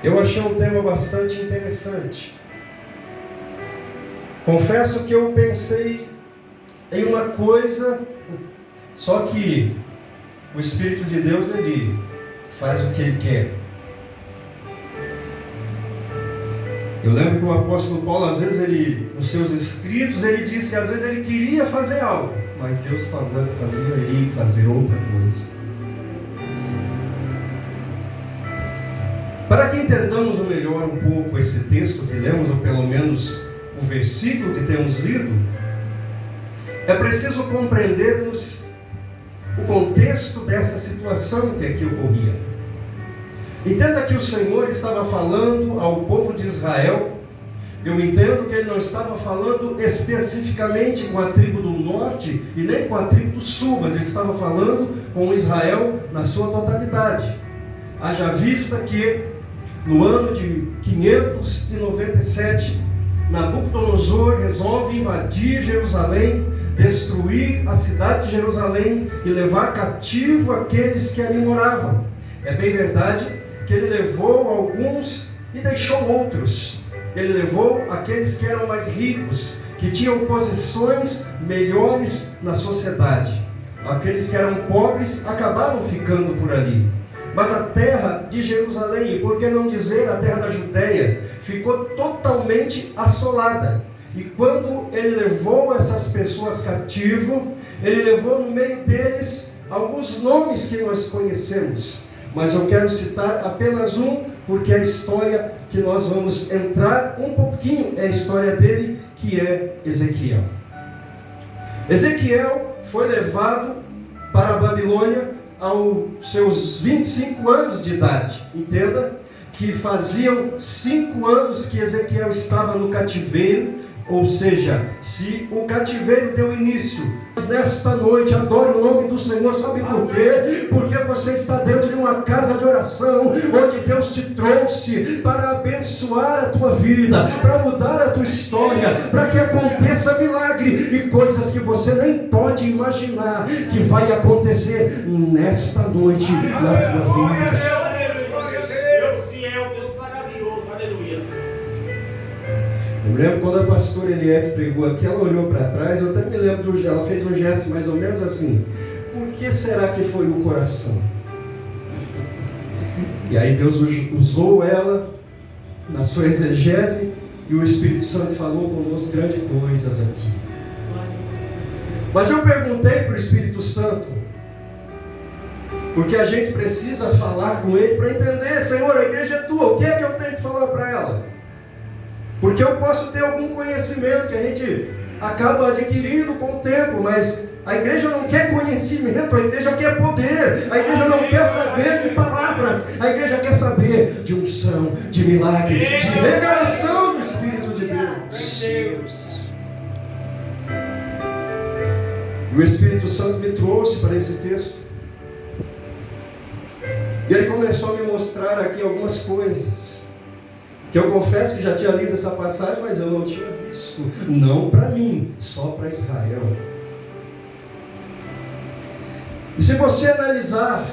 Eu achei um tema bastante interessante. Confesso que eu pensei em uma coisa, só que o Espírito de Deus, ele faz o que ele quer. Eu lembro que o apóstolo Paulo, às vezes, nos seus escritos, ele diz que às vezes ele queria fazer algo, mas Deus fazia ele fazer outra coisa. Para que entendamos melhor um pouco esse texto que lemos, ou pelo menos o versículo que temos lido, é preciso compreendermos o contexto dessa situação que aqui ocorria. Entenda que o Senhor estava falando ao povo de Israel. Eu entendo que Ele não estava falando especificamente com a tribo do norte e nem com a tribo do sul, mas Ele estava falando com Israel na sua totalidade. Haja vista que no ano de 597, Nabucodonosor resolve invadir Jerusalém, destruir a cidade de Jerusalém e levar cativo aqueles que ali moravam. É bem verdade que ele levou alguns e deixou outros. Ele levou aqueles que eram mais ricos, que tinham posições melhores na sociedade. Aqueles que eram pobres acabaram ficando por ali. Mas a terra de Jerusalém, e por que não dizer a terra da Judéia, ficou totalmente assolada. E quando ele levou essas pessoas cativo, ele levou no meio deles alguns nomes que nós conhecemos. Mas eu quero citar apenas um, porque a história que nós vamos entrar um pouquinho é a história dele, que é Ezequiel. Ezequiel foi levado para a Babilônia aos seus 25 anos de idade. Entenda que faziam 5 anos que Ezequiel estava no cativeiro, ou seja, se o cativeiro deu início, nesta noite adore o nome do Senhor, sabe por quê? Porque você está dentro de uma casa de oração, onde Deus te trouxe para abençoar a tua vida, para mudar a tua história, para que aconteça milagre e coisas que você nem pode imaginar que vai acontecer nesta noite na tua vida. Eu me lembro quando a pastora Eliette pregou aqui, ela olhou para trás, eu até me lembro, ela fez um gesto mais ou menos assim: por que será que foi o coração? E aí Deus usou ela na sua exegese e o Espírito Santo falou conosco grandes coisas aqui. Mas eu perguntei para o Espírito Santo, porque a gente precisa falar com Ele para entender: Senhor, a igreja é tua, o que é que eu tenho que falar para ela? Porque eu posso ter algum conhecimento que a gente acaba adquirindo com o tempo, mas a igreja não quer conhecimento, a igreja quer poder, a igreja não quer saber de palavras, a igreja quer saber de unção, de milagre, de revelação do Espírito de Deus. E o Espírito Santo me trouxe para esse texto, e ele começou a me mostrar aqui algumas coisas, que eu confesso que já tinha lido essa passagem, mas eu não tinha visto. Não para mim, só para Israel. E se você analisar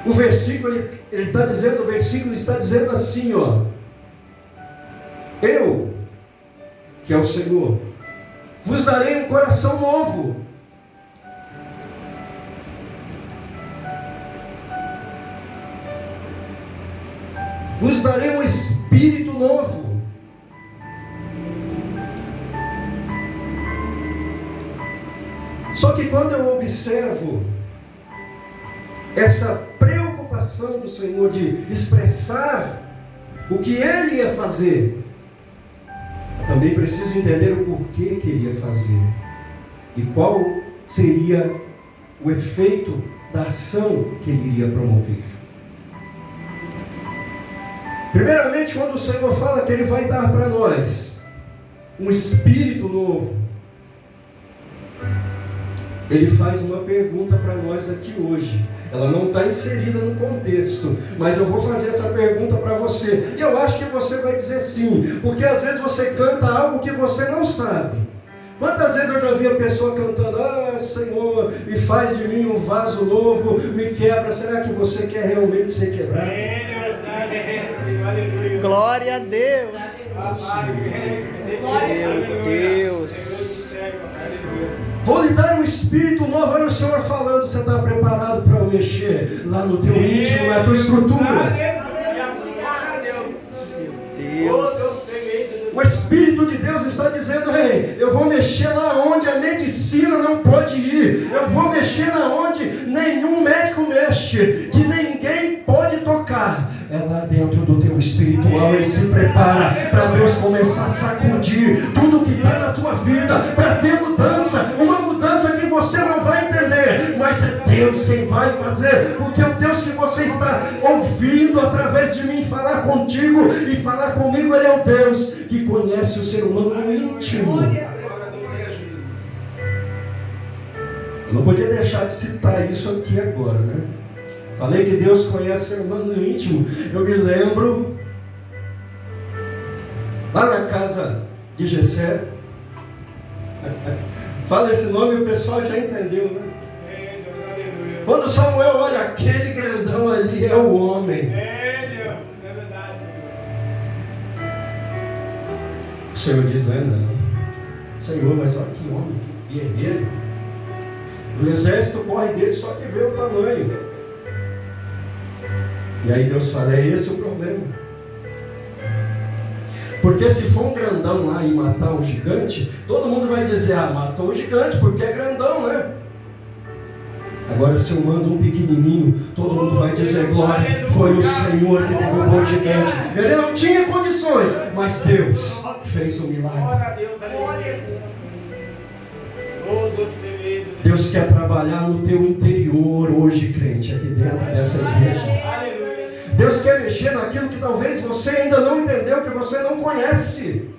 o versículo, ele está dizendo, o versículo está dizendo assim, ó: eu, que é o Senhor, vos darei um coração novo. Vos darei um espírito novo. Só que quando eu observo essa preocupação do Senhor de expressar o que Ele ia fazer, eu também preciso entender o porquê que Ele ia fazer e qual seria o efeito da ação que Ele iria promover. Primeiramente, quando o Senhor fala que Ele vai dar para nós um espírito novo, Ele faz uma pergunta para nós aqui hoje. Ela não está inserida no contexto, mas eu vou fazer essa pergunta para você. E eu acho que você vai dizer sim, porque às vezes você canta algo que você não sabe. Quantas vezes eu já vi a pessoa cantando: ah, Senhor, me faz de mim um vaso novo, me quebra. Será que você quer realmente ser quebrado? Glória a Deus. Meu Deus. Vou lhe dar um espírito novo. Olha o Senhor falando. Você está preparado para eu mexer lá no teu íntimo, na tua estrutura? Deus. O Espírito de Deus está dizendo: ei, eu vou mexer lá onde a medicina não pode ir. Eu vou mexer lá onde nenhum médico mexe, que ninguém pode tocar. É lá dentro do teu espiritual. Ele se prepara para Deus começar a sacudir tudo que está na tua vida, para ter mudança. Uma mudança que você não vai entender, mas é Deus quem vai fazer, porque o Deus que você está ouvindo através de mim falar contigo e falar comigo, Ele é o Deus que conhece o ser humano no íntimo. Eu não podia deixar de citar isso aqui agora, né? Falei que Deus conhece o ser humano no íntimo. Eu me lembro lá na casa de Jessé. Fala esse nome e o pessoal já entendeu, né? Quando Samuel olha aquele grandão ali, é o homem. O Senhor diz: não é não. Senhor, mas olha que homem, que guerreiro. O exército corre dele só de ver o tamanho. E aí Deus fala: é esse o problema. Porque se for um grandão lá e matar um gigante, todo mundo vai dizer: ah, matou o gigante porque é grandão, né? Agora se eu mando um pequenininho, todo mundo vai dizer: glória, foi o Senhor que derrubou o gigante. Ele não tinha condições, mas Deus fez um milagre. Deus quer trabalhar no teu interior hoje, crente, aqui dentro dessa igreja. Deus quer mexer naquilo que talvez você ainda não entendeu, que você não conhece.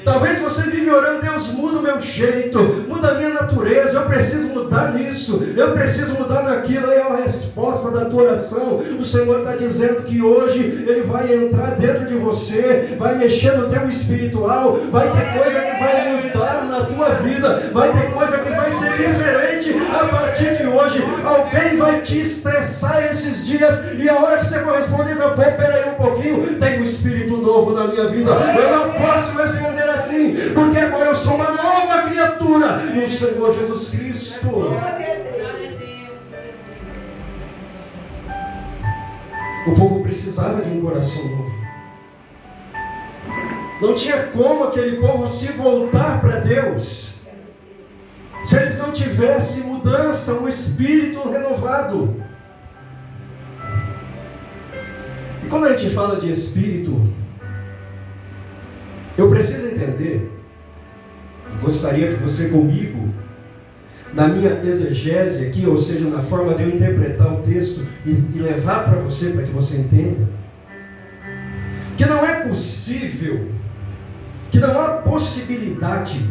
Talvez você vive orando: Deus, muda o meu jeito, muda a minha natureza, eu preciso mudar nisso, eu preciso mudar naquilo. Aí é a resposta da tua oração. O Senhor está dizendo que hoje Ele vai entrar dentro de você, vai mexer no teu espiritual, vai ter coisa que vai mudar na tua vida, vai ter coisa que vai ser diferente a partir de hoje. Alguém vai te estressar esses dias, e a hora que você corresponde, diz: pô, peraí um pouquinho, tem um espírito novo na minha vida, eu não posso responder assim, porque agora eu sou uma nova criatura no Senhor Jesus Cristo. O povo precisava de um coração novo. Não tinha como aquele povo se voltar para Deus se eles não tivessem mudança, um espírito renovado. E quando a gente fala de espírito, eu preciso entender, gostaria que você comigo, na minha exegese aqui, ou seja, na forma de eu interpretar o texto e levar para você, para que você entenda, que não é possível, que não há possibilidade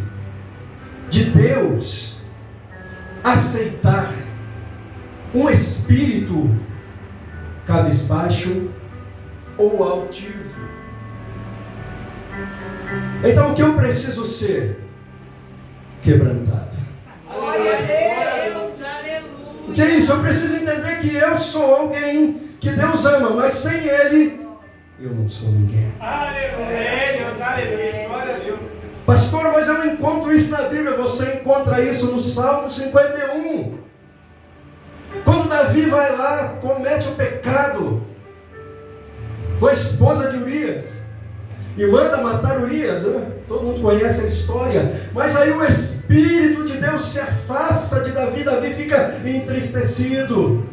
de Deus aceitar um espírito cabisbaixo ou altivo. Então o que eu preciso ser? Quebrantado. O que é isso? Eu preciso entender que eu sou alguém que Deus ama, mas sem Ele eu não sou ninguém. Pastor, mas eu não encontro isso na Bíblia. Você encontra isso no Salmo 51. Quando Davi vai lá, comete o pecado com a esposa de Urias e manda matar Urias, né? Todo mundo conhece a história. Mas aí o Espírito de Deus se afasta de Davi. Davi fica entristecido.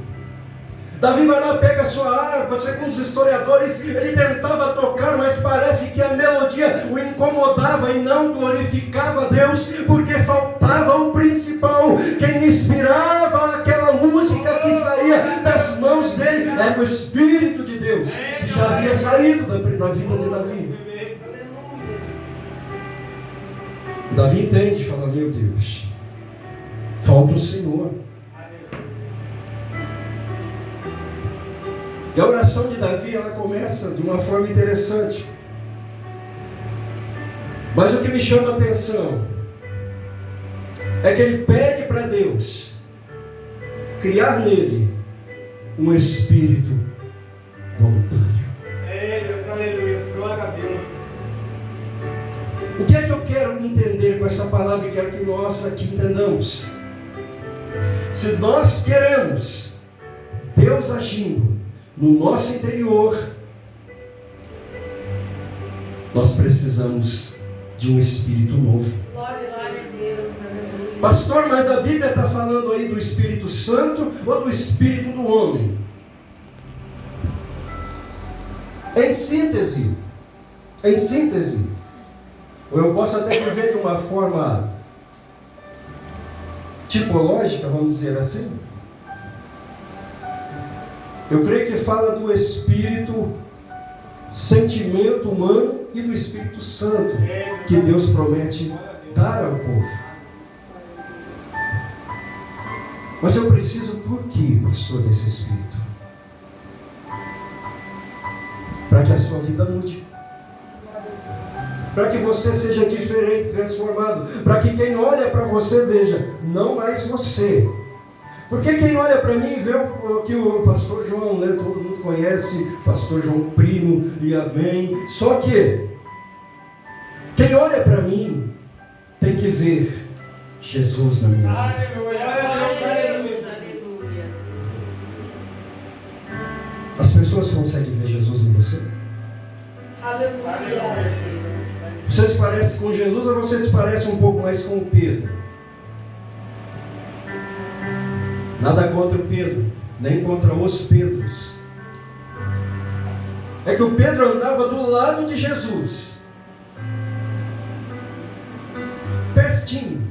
Davi vai lá, pega a sua harpa. Segundo os historiadores, ele tentava tocar, mas parece que a melodia o incomodava e não glorificava a Deus, porque faltava o principal. Quem inspirava aquela música que saía das mãos dele era o Espírito de Deus, que já havia saído da vida de Davi. Davi entende, fala: meu Deus, falta o Senhor. E a oração de Davi, ela começa de uma forma interessante. Mas o que me chama a atenção é que ele pede para Deus criar nele um espírito voluntário. que eu quero entender com essa palavra e quero que nós aqui entendamos? Se nós queremos Deus agindo no nosso interior, nós precisamos de um Espírito novo. Glória a Deus. Pastor, mas a Bíblia está falando aí do Espírito Santo ou do Espírito do homem? Em síntese, ou eu posso até dizer de uma forma tipológica, vamos dizer assim, eu creio que fala do Espírito, sentimento humano e do Espírito Santo que Deus promete dar ao povo. Mas eu preciso por quê, pastor, desse Espírito? Para que a sua vida mude, para que você seja diferente, transformado, para que quem olha para você veja, não mais você. Porque quem olha para mim vê o que o pastor João, né, todo mundo conhece, pastor João Primo, e amém. Só que quem olha para mim tem que ver Jesus na minha vida. Aleluia. As pessoas conseguem ver Jesus em você? Aleluia. Você se parece com Jesus ou você se parece um pouco mais com o Pedro? Nada contra o Pedro, nem contra os Pedros. É que o Pedro andava do lado de Jesus, pertinho,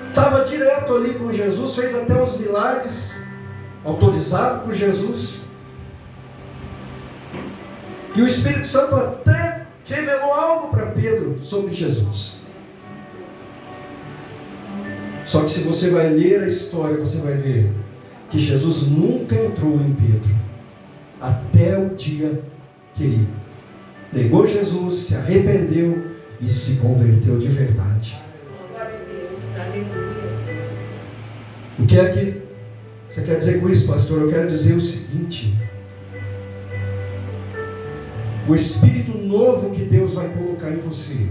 estava direto ali com Jesus, fez até os milagres, autorizado por Jesus. E o Espírito Santo até revelou algo para Pedro sobre Jesus. Só que se você vai ler a história, você vai ver que Jesus nunca entrou em Pedro, até o dia que ele negou Jesus, se arrependeu e se converteu de verdade. Glória a Deus. Aleluia, Senhor Jesus. O que é que você quer dizer com isso, pastor? Eu quero dizer o seguinte: o Espírito novo que Deus vai colocar em você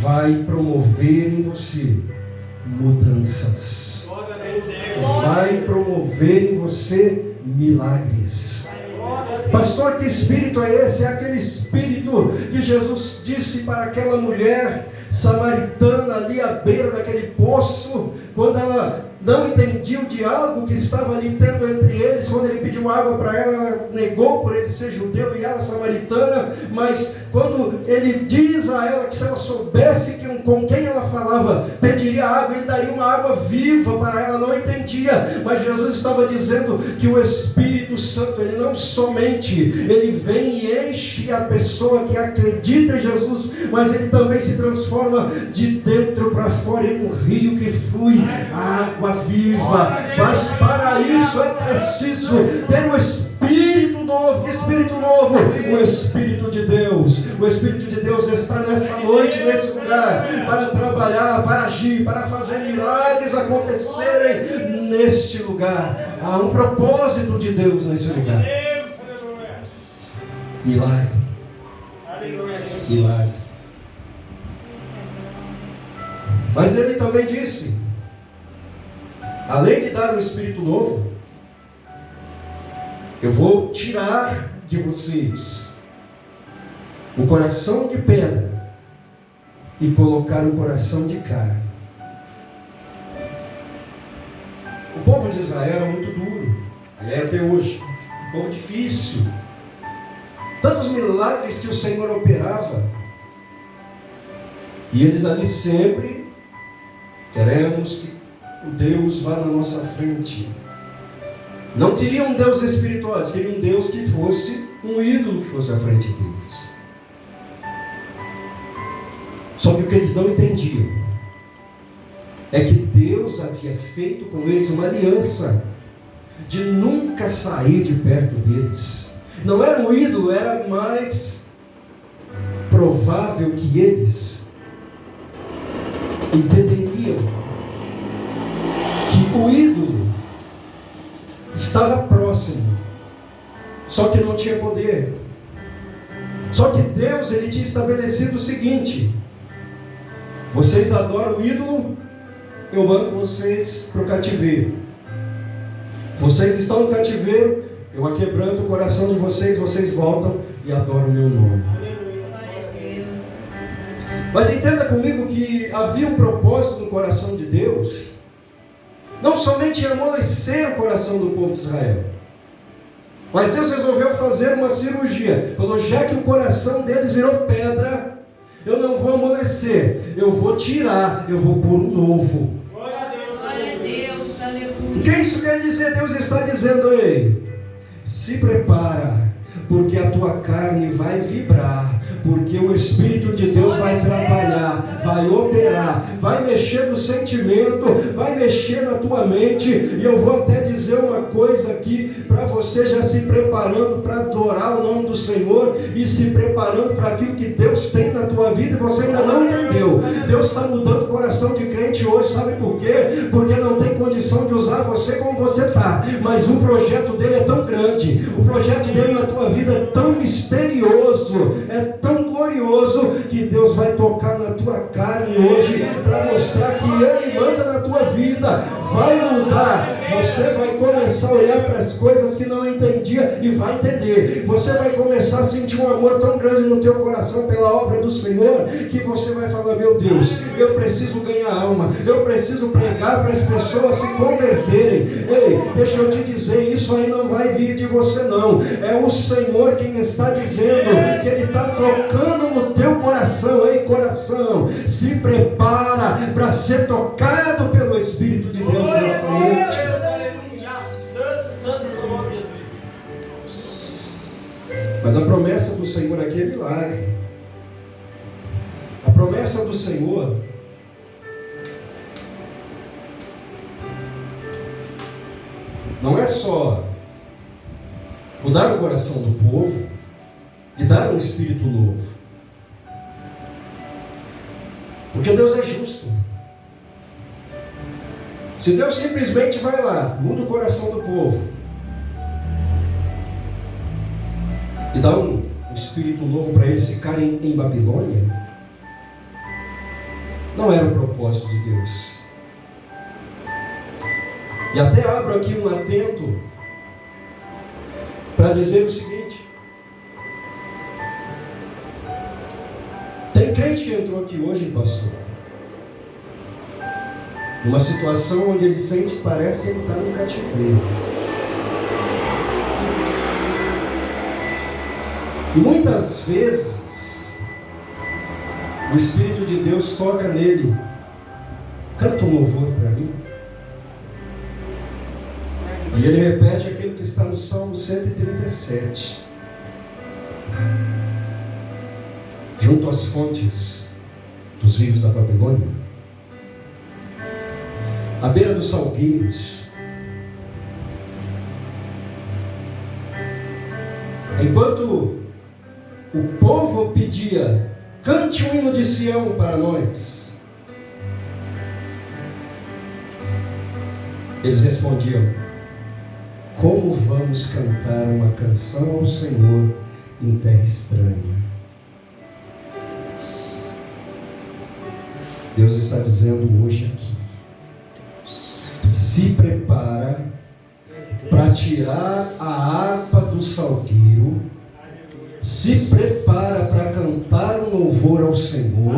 vai promover em você mudanças, vai promover em você milagres. Pastor, que espírito é esse? É aquele espírito que Jesus disse para aquela mulher samaritana ali à beira daquele poço, quando ela não entendia o diálogo que estava ali tendo entre eles. Quando ele pediu água para ela, ela negou por ele ser judeu e ela samaritana. Mas quando ele diz a ela que se ela soubesse com quem ela falava, pediria água, ele daria uma água viva para ela, não entendia. Mas Jesus estava dizendo que o Espírito Santo, ele não somente ele vem e enche a pessoa que acredita em Jesus, mas ele também se transforma de dentro para fora em um rio que flui água viva. Mas para isso é preciso ter um Espírito novo. Que Espírito novo? O Espírito de Deus. O Espírito de Deus está nessa noite, nesse lugar, para trabalhar, para agir, para fazer milagres acontecerem neste lugar. Há um propósito de Deus nesse lugar. Milagre. Milagre. Mas ele também disse, além de dar um Espírito novo, eu vou tirar de vocês o coração de pedra e colocar um coração de carne. O povo de Israel era muito duro, e é até hoje, um povo difícil. Tantos milagres que o Senhor operava, e eles ali sempre queremos que o Deus vá na nossa frente. Não queriam um Deus espiritual, eles queriam um Deus que fosse um ídolo que fosse à frente deles. Só que o que eles não entendiam é que Deus havia feito com eles uma aliança de nunca sair de perto deles. Não era um ídolo, era mais provável que eles entenderiam que o ídolo estava próximo, só que não tinha poder. Só que Deus, Ele tinha estabelecido o seguinte: vocês adoram o ídolo, eu mando vocês para o cativeiro. Vocês estão no cativeiro, eu aquebranto o coração de vocês, vocês voltam e adoram o meu nome. Mas entenda comigo que havia um propósito no coração de Deus, não somente em amolecer o coração do povo de Israel, mas Deus resolveu fazer uma cirurgia. Falou: já que o coração deles virou pedra, eu não vou amolecer, eu vou tirar, eu vou pôr um novo. Glória a Deus, aleluia. O que isso quer dizer? Deus está dizendo: ei, se prepara, porque a tua carne vai vibrar, porque o Espírito de Deus vai trabalhar, vai operar, vai mexer no sentimento, vai mexer na tua mente. E eu vou até dizer uma coisa aqui, para você já se preparando para adorar o nome do Senhor, e se preparando para aquilo que Deus tem na tua vida, e você ainda não entendeu. Deus está mudando o coração de crente hoje, sabe por quê? Porque não tem condição de usar você como você está, mas o projeto dele é tão grande, o projeto dele na tua vida é tão misterioso, é tão glorioso, que Deus vai tocar na tua carne hoje, para mostrar que Ele manda na tua vida. Vai mudar, você vai começar a olhar para as coisas que não entendia e vai entender. Você vai começar a sentir um amor tão grande no teu coração pela obra do Senhor, que você vai falar: meu Deus, eu preciso ganhar alma, eu preciso pregar para as pessoas se converterem. Ei, deixa eu te dizer, isso aí não vai vir de você não, é o Senhor quem está dizendo, que Ele está tocando no teu coração. Ei, coração, se prepara para ser tocado pelo Espírito de Deus nessa noite. Mas a promessa do Senhor aqui é milagre. A promessa do Senhor não é só mudar o coração do povo e dar um espírito novo, porque Deus é justo. Se Deus simplesmente vai lá, muda o coração do povo e dá um espírito novo para eles ficarem em Babilônia, não era o propósito de Deus. E até abro aqui um atento para dizer o seguinte: tem crente que entrou aqui hoje, pastor, numa situação onde ele sente que parece que ele está no cativeiro. E muitas vezes o Espírito de Deus toca nele: canta um louvor para mim. E ele repete aquilo que está no Salmo 137. Junto às fontes dos rios da Babilônia, à beira dos salgueiros, enquanto o povo pedia: cante um hino de Sião para nós, eles respondiam: como vamos cantar uma canção ao Senhor em terra estranha? Deus está dizendo hoje aqui: se prepara para tirar a harpa do salgueiro, se prepara para cantar um louvor ao Senhor,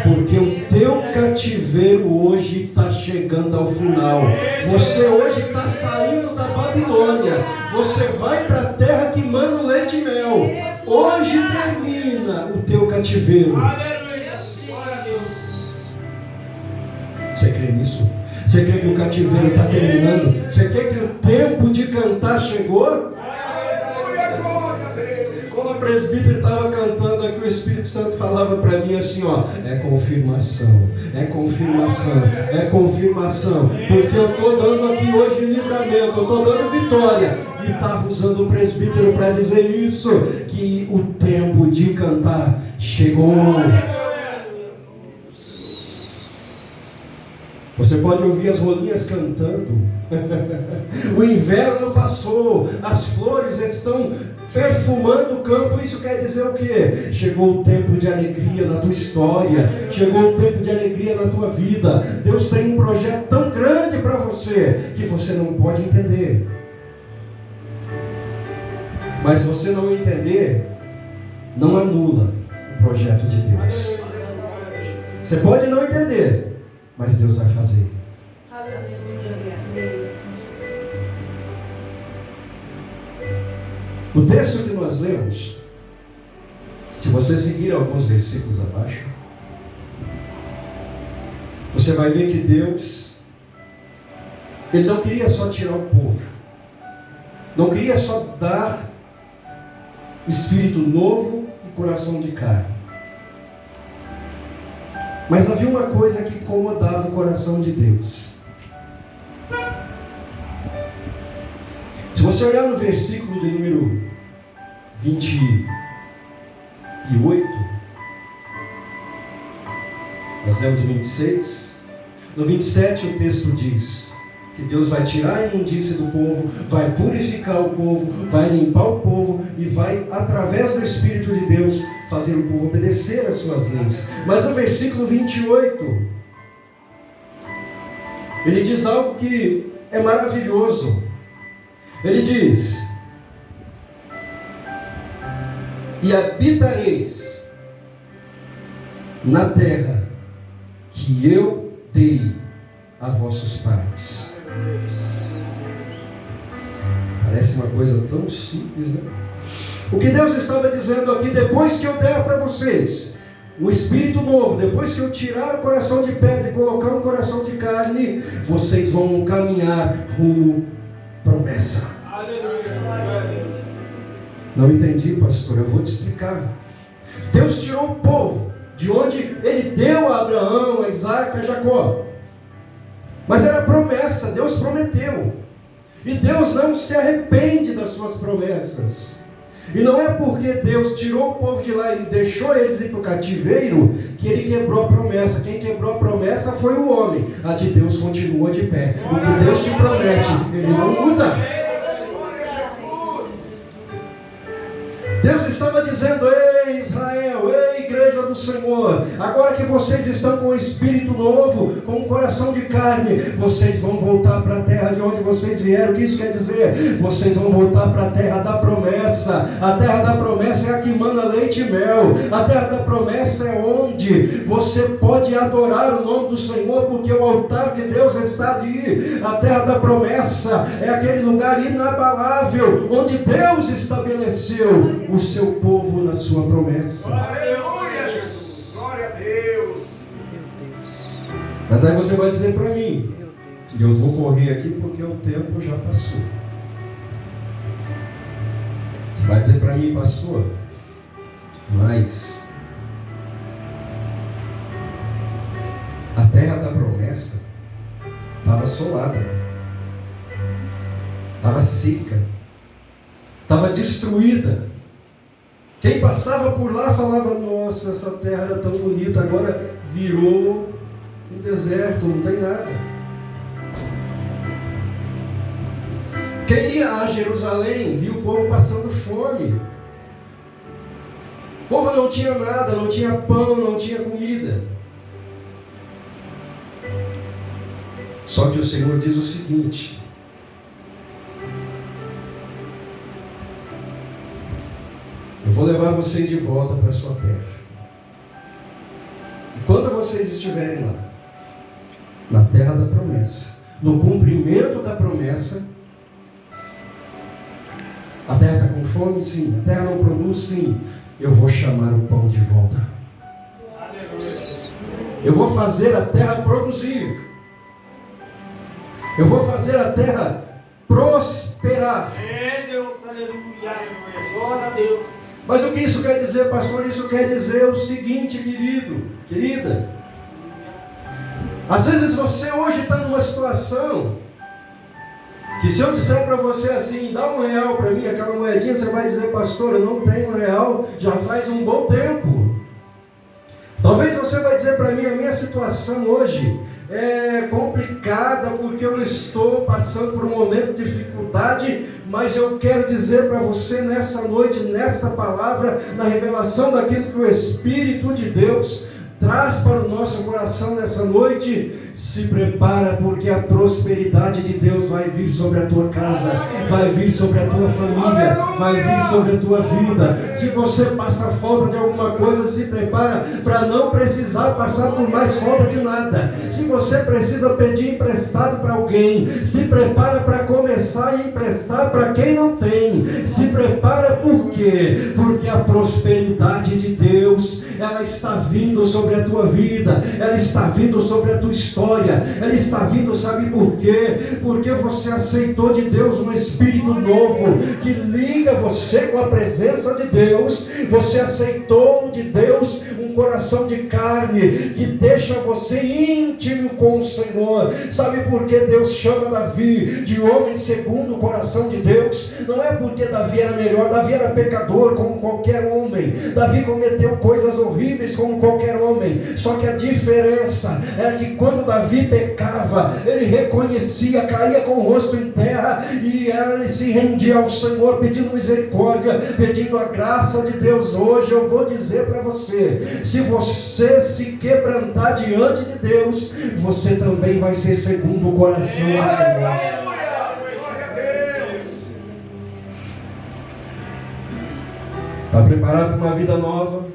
porque o teu cativeiro hoje está chegando ao final. Você hoje está saindo da Babilônia, você vai para a terra que mana leite e mel. Hoje termina o teu cativeiro. Você crê nisso? Você crê que o cativeiro está terminando? Você crê que o tempo de cantar chegou? Quando o presbítero estava cantando aqui, o Espírito Santo falava para mim assim, ó: é confirmação, é confirmação, é confirmação, porque eu estou dando aqui hoje livramento, eu estou dando vitória. E estava usando o presbítero para dizer isso, que o tempo de cantar chegou. Você pode ouvir as rolinhas cantando, O inverno passou, as flores estão perfumando o campo. Isso quer dizer o quê? Chegou o tempo de alegria na tua história, chegou o tempo de alegria na tua vida. Deus tem um projeto tão grande para você que você não pode entender. Mas você não entender não anula o projeto de Deus. Você pode não entender, mas Deus vai fazer. O texto que nós lemos, se você seguir alguns versículos abaixo, você vai ver que Deus, Ele não queria só tirar o povo, não queria só dar espírito novo e coração de carne, mas havia uma coisa que incomodava o coração de Deus. Se você olhar no versículo de número 28, nós lemos 26, no 27 o texto diz que Deus vai tirar a imundícia do povo, vai purificar o povo, vai limpar o povo e vai, através do Espírito de Deus, fazer o povo obedecer às suas leis. Mas no versículo 28, ele diz algo que é maravilhoso. Ele diz: e habitareis na terra que eu dei a vossos pais. Parece uma coisa tão simples, né? O que Deus estava dizendo aqui: depois que eu der para vocês um espírito novo, depois que eu tirar o coração de pedra e colocar um coração de carne, vocês vão caminhar rumo à promessa. Não entendi, pastor, eu vou te explicar. Deus tirou o povo de onde Ele deu a Abraão, a Isaac, a Jacó. Mas era promessa, Deus prometeu. E Deus não se arrepende das suas promessas. E não é porque Deus tirou o povo de lá e deixou eles ir para o cativeiro que Ele quebrou a promessa. Quem quebrou a promessa foi o homem. A de Deus continua de pé. O que Deus te promete, Ele não muda. Deus estava dizendo: ei Israel, ei igreja do Senhor, agora que vocês estão com o espírito novo, com o coração de carne, vocês vão voltar para a terra de onde vocês vieram. O que isso quer dizer? Vocês vão voltar para a terra da promessa. A terra da promessa é a que manda leite e mel. A terra da promessa é onde você pode adorar o nome do Senhor, porque o altar de Deus está ali. A terra da promessa é aquele lugar inabalável onde Deus estabeleceu o seu povo na sua promessa. Aleluia, Jesus. Glória a Deus. Meu Deus. Mas aí você vai dizer para mim, e eu vou correr aqui porque o tempo já passou. Você vai dizer para mim: pastor, mas a terra da promessa estava assolada, estava seca, estava destruída. Quem passava por lá falava: nossa, essa terra era tão bonita, agora virou um deserto, não tem nada. Quem ia a Jerusalém viu o povo passando fome. O povo não tinha nada, não tinha pão, não tinha comida. Só que o Senhor diz o seguinte: eu vou levar vocês de volta para a sua terra. E quando vocês estiverem lá, na terra da promessa, no cumprimento da promessa, a terra está com fome? Sim. A terra não produz? Sim. Eu vou chamar o pão de volta. Eu vou fazer a terra produzir. Eu vou fazer a terra prosperar. É Deus, aleluia. Glória a Deus. Mas o que isso quer dizer, pastor? Isso quer dizer o seguinte, querida. Às vezes você hoje está numa situação que, se eu disser para você assim: dá R$1 para mim, aquela moedinha, você vai dizer: pastor, eu não tenho R$1 já faz um bom tempo. Talvez você vai dizer para mim, a minha situação hoje é complicada porque eu estou passando por um momento de dificuldade, mas eu quero dizer para você nessa noite, nesta palavra, na revelação daquilo que o Espírito de Deus traz para o nosso coração nessa noite. Se prepara, porque a prosperidade de Deus vai vir sobre a tua casa, vai vir sobre a tua família, vai vir sobre a tua vida. Se você passa falta de alguma coisa, se prepara para não precisar passar por mais falta de nada. Se você precisa pedir emprestado para alguém, se prepara para começar a emprestar para quem não tem. Se prepara por quê? Porque a prosperidade de Deus, ela está vindo sobre a tua vida, ela está vindo sobre a tua história, ela está vindo, sabe por quê? Porque você aceitou de Deus um Espírito novo, que liga você com a presença de Deus. Você aceitou de Deus um coração de carne, que deixa você íntimo com o Senhor. Sabe por que Deus chama Davi de homem segundo o coração de Deus? Não é porque Davi era melhor, Davi era pecador como qualquer homem, Davi cometeu coisas horríveis como qualquer homem, só que a diferença era que quando Davi pecava, ele reconhecia, caía com o rosto em terra, e ele se rendia ao Senhor, pedindo misericórdia, pedindo a graça de Deus. Hoje eu vou dizer para você, se você se quebrantar diante de Deus, você também vai ser segundo o coração do Senhor. Está preparado para uma vida nova?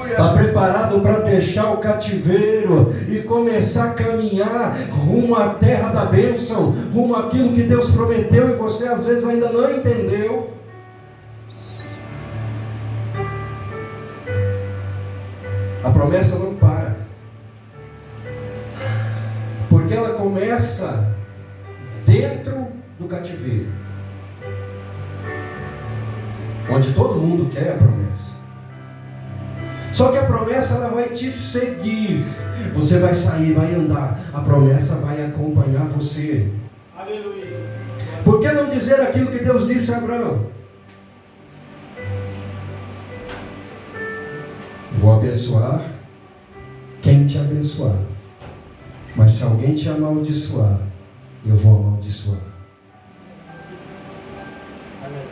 Está preparado para deixar o cativeiro e começar a caminhar rumo à terra da bênção, rumo àquilo que Deus prometeu e você às vezes ainda não entendeu? A promessa não para, porque ela começa dentro do cativeiro, onde todo mundo quer a promessa. Só que a promessa, ela vai te seguir. Você vai sair, vai andar, a promessa vai acompanhar você. Aleluia. Por que não dizer aquilo que Deus disse a Abraão? Vou abençoar quem te abençoar, mas se alguém te amaldiçoar, eu vou amaldiçoar.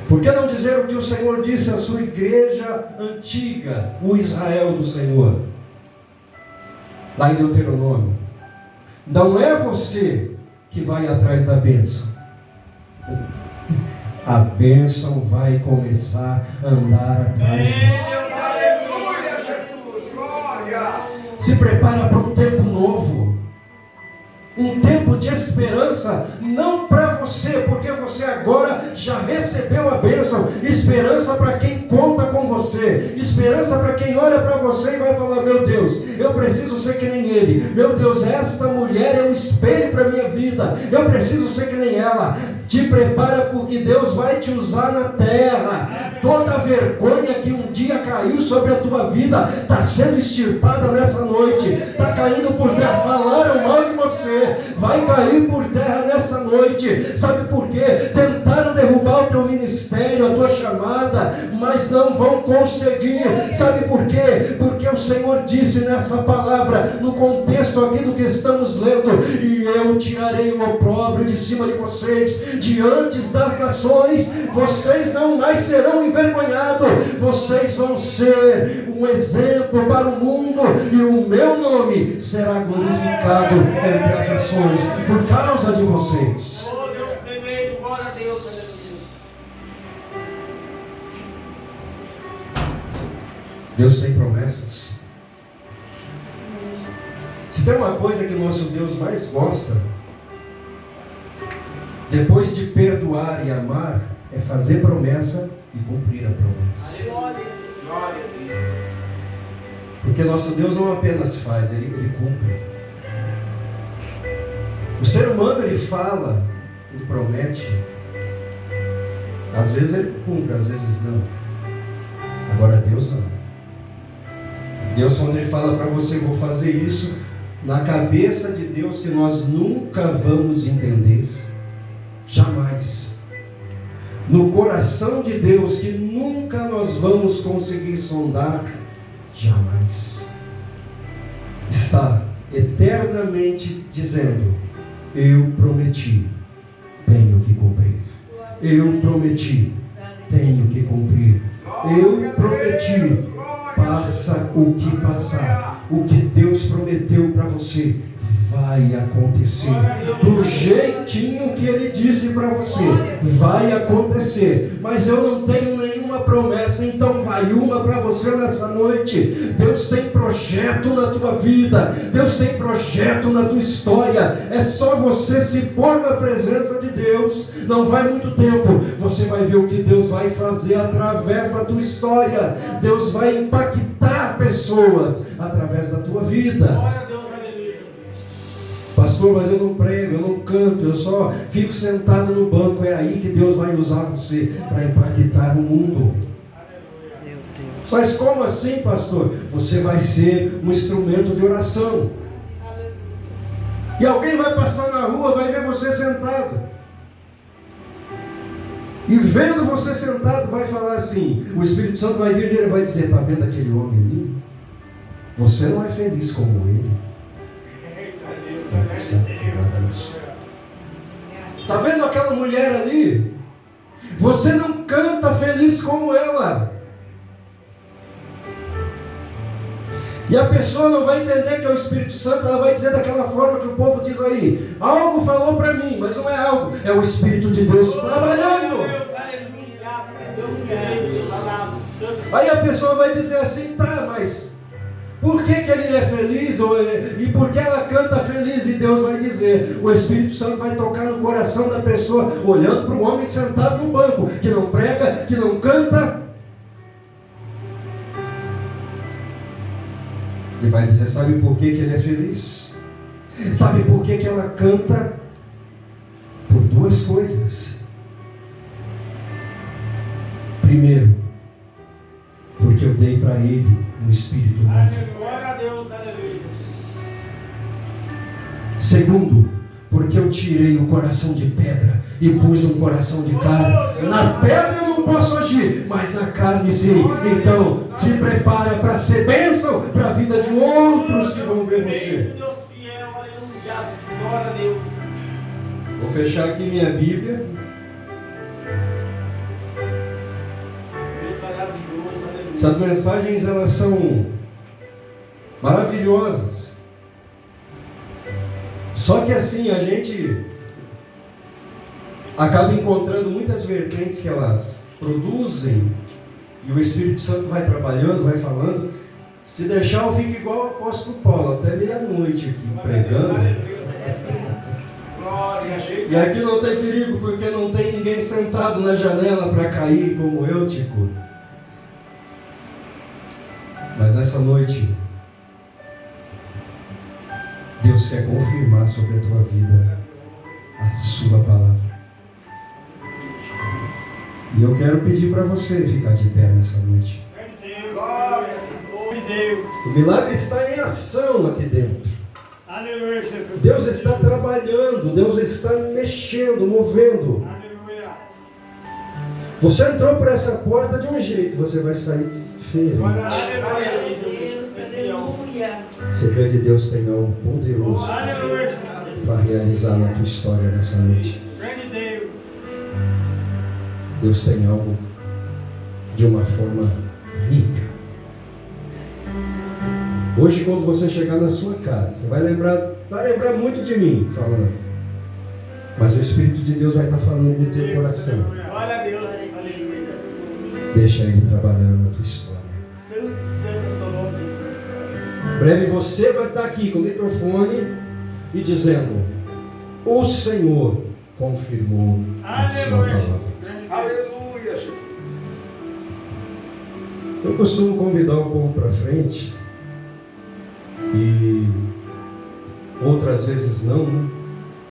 Por que não dizer o que o Senhor disse à sua igreja antiga, o Israel do Senhor? Lá em Deuteronômio. Não é você que vai atrás da bênção. A bênção vai começar a andar atrás de você. Aleluia, Jesus, glória. Se prepara para um tempo novo. Um tempo de esperança, não para você, porque você agora já recebeu a bênção. Esperança para quem conta com você, esperança para quem olha para você e vai falar: meu Deus, eu preciso ser que nem ele. Meu Deus, esta mulher é um espelho para a minha vida, eu preciso ser que nem ela. Te prepara, porque Deus vai te usar na terra. Toda a vergonha que um dia caiu sobre a tua vida está sendo extirpada nessa noite, está caindo por terra. Falaram mal de você, vai cair por terra nessa noite. Sabe por quê? Tentaram derrubar o teu ministério, a tua chamada, mas não vão conseguir. Sabe por quê? Porque o Senhor disse nessa palavra, no contexto aqui do que estamos lendo: e eu tirarei o opróbrio de cima de vocês, diante das nações, vocês não mais serão envergonhados, vocês vão ser um exemplo para o mundo, e o meu nome será glorificado entre as nações, por causa de vocês. Oh, Deus tremendo, glória a Deus, aleluia. Deus tem promessas. Se tem uma coisa que nosso Deus mais gosta, depois de perdoar e amar, é fazer promessa e cumprir a promessa. Glória a Deus. Porque nosso Deus não apenas faz, Ele cumpre. O ser humano, ele fala, ele promete, às vezes ele cumpre, às vezes não. Agora Deus não. Deus, quando Ele fala para você: vou fazer isso, na cabeça de Deus, que nós nunca vamos entender, jamais. No coração de Deus, que nunca nós vamos conseguir sondar, jamais. Está eternamente dizendo: eu prometi, tenho que cumprir. Eu prometi, tenho que cumprir. Eu prometi, passa o que passar. O que Deus prometeu para você vai acontecer. Do jeitinho que Ele disse para você, vai acontecer. Mas eu não tenho nenhuma promessa, então vai uma para você nessa noite. Deus tem projeto na tua vida. Deus tem projeto na tua história. É só você se pôr na presença de Deus. Não vai muito tempo. Você vai ver o que Deus vai fazer através da tua história. Deus vai impactar pessoas através da tua vida. Pastor, mas eu não prego, eu não canto, eu só fico sentado no banco. É aí que Deus vai usar você para impactar o mundo. Meu Deus. Mas como assim, pastor? Você vai ser um instrumento de oração. E alguém vai passar na rua, vai ver você sentado. E vendo você sentado, vai falar assim, o Espírito Santo vai vir e ele vai dizer: está vendo aquele homem ali? Você não é feliz como ele. Está vendo aquela mulher ali? Você não canta feliz como ela. E a pessoa não vai entender que é o Espírito Santo. Ela vai dizer daquela forma que o povo diz aí: algo falou para mim, mas não é algo, é o Espírito de Deus trabalhando. Aí a pessoa vai dizer assim: tá, mas por que ele é feliz? E por que ela canta feliz? E Deus vai dizer, o Espírito Santo vai tocar no coração da pessoa, olhando para o homem sentado no banco, que não prega, que não canta. Ele vai dizer: sabe por que ele é feliz? Sabe por que ela canta? Por duas coisas. Primeiro, porque eu dei para ele um espírito novo. Segundo, porque eu tirei o coração de pedra e pus um coração de carne. Na pedra eu não posso agir, mas na carne sim. Então, se prepara para ser bênção para a vida de outros que vão ver você. Vou fechar aqui minha Bíblia. Essas mensagens, elas são maravilhosas. Só que assim, a gente acaba encontrando muitas vertentes que elas produzem, e o Espírito Santo vai trabalhando, vai falando. Se deixar, eu fico igual o apóstolo Paulo, até meia-noite aqui, pregando. E aqui não tem perigo, porque não tem ninguém sentado na janela para cair como eu, Tico. Mas nessa noite, Deus quer confirmar sobre a tua vida a sua palavra. E eu quero pedir para você ficar de pé nessa noite. O milagre está em ação aqui dentro. Deus está trabalhando, Deus está mexendo, movendo. Você entrou por essa porta de um jeito, você vai sair diferente. Você crê que Deus tem algo poderoso para realizar na tua história nessa noite? Deus tem algo de uma forma rica. Hoje, quando você chegar na sua casa, você vai lembrar muito de mim falando. Mas o Espírito de Deus vai estar falando no teu coração. Deixa Ele trabalhando na tua história. Em breve você vai estar aqui com o microfone e dizendo: o Senhor confirmou a sua palavra. Aleluia, Jesus. Eu costumo convidar o povo para frente, e outras vezes não, né?